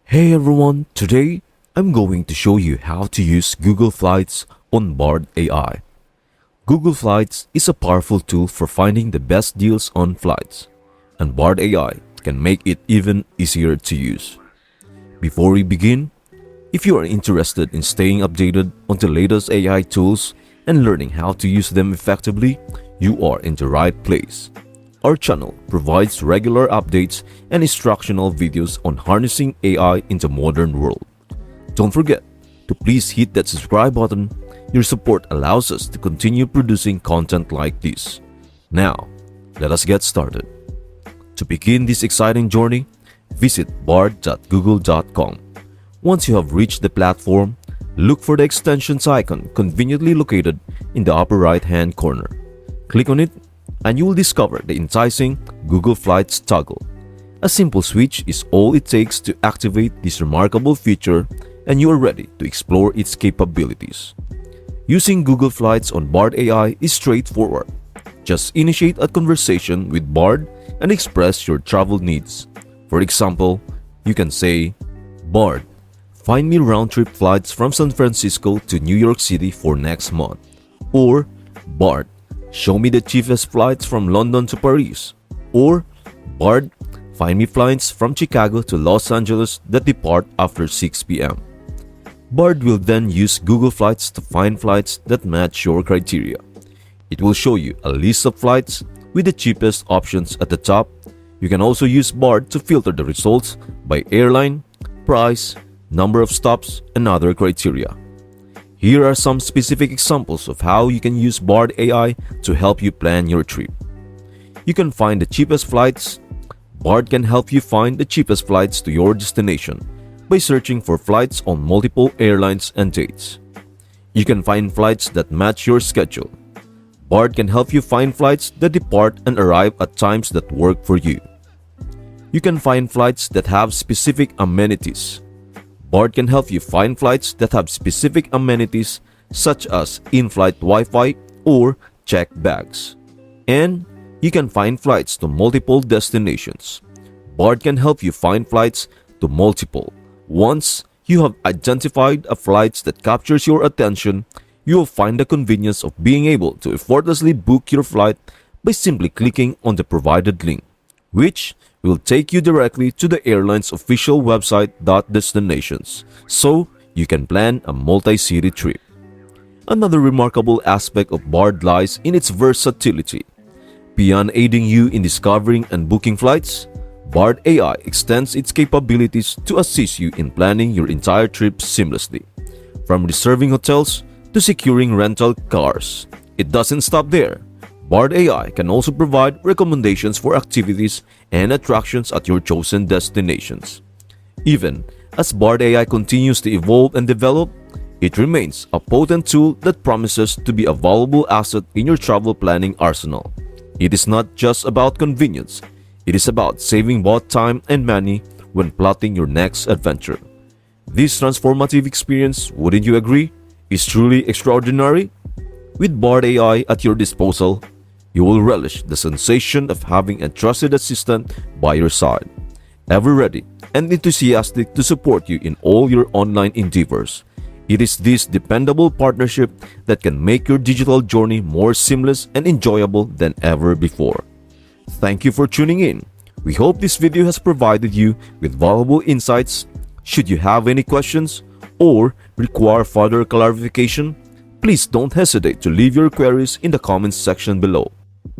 Hey everyone, today I'm going to show you how to use Google Flights on Bard AI. Google Flights is a powerful tool for finding the best deals on flights, and Bard AI can make it even easier to use. Before we begin, if you are interested in staying updated on the latest AI tools and learning how to use them effectively, you are in the right place. Our channel provides regular updates and instructional videos on harnessing AI in the modern world. Don't forget to please hit that subscribe button. Your support allows us to continue producing content like this. Now, let us get started. To begin this exciting journey, visit bard.google.com. Once you have reached the platform, look for the extensions icon conveniently located in the upper right-hand corner. Click on it and you will discover the enticing Google Flights toggle. A simple switch is all it takes to activate this remarkable feature, and you are ready to explore its capabilities. Using Google Flights on Bard AI is straightforward. Just initiate a conversation with Bard and express your travel needs. For example, you can say, "Bard, find me round-trip flights from San Francisco to New York City for next month." Or, "Bard, show me the cheapest flights from London to Paris." Or, "Bard, find me flights from Chicago to Los Angeles that depart after 6 p.m. Bard will then use Google Flights to find flights that match your criteria. It will show you a list of flights with the cheapest options at the top. You can also use Bard to filter the results by airline, price, number of stops, and other criteria. Here are some specific examples of how you can use Bard AI to help you plan your trip. You can find the cheapest flights. Bard can help you find the cheapest flights to your destination by searching for flights on multiple airlines and dates. You can find flights that match your schedule. Bard can help you find flights that depart and arrive at times that work for you. You can find flights that have specific amenities. Bard can help you find flights that have specific amenities such as in-flight Wi-Fi or checked bags. And you can find flights to multiple destinations. Bard can help you find flights to multiple. Once you have identified a flight that captures your attention, you will find the convenience of being able to effortlessly book your flight by simply clicking on the provided link, which will take you directly to the airline's official website .destinations, so you can plan a multi-city trip. Another remarkable aspect of Bard lies in its versatility. Beyond aiding you in discovering and booking flights, Bard AI extends its capabilities to assist you in planning your entire trip seamlessly. From reserving hotels to securing rental cars. It doesn't stop there. Bard AI can also provide recommendations for activities and attractions at your chosen destinations. Even as Bard AI continues to evolve and develop, it remains a potent tool that promises to be a valuable asset in your travel planning arsenal. It is not just about convenience, it is about saving both time and money when plotting your next adventure. This transformative experience, wouldn't you agree, is truly extraordinary? With Bard AI at your disposal, you will relish the sensation of having a trusted assistant by your side, ever ready and enthusiastic to support you in all your online endeavors. It is this dependable partnership that can make your digital journey more seamless and enjoyable than ever before. Thank you for tuning in. We hope this video has provided you with valuable insights. Should you have any questions or require further clarification, please don't hesitate to leave your queries in the comments section below.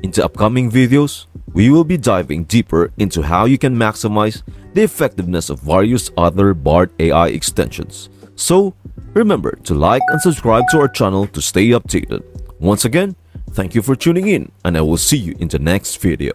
In the upcoming videos, we will be diving deeper into how you can maximize the effectiveness of various other Bard AI extensions. So, remember to like and subscribe to our channel to stay updated. Once again, thank you for tuning in, and I will see you in the next video.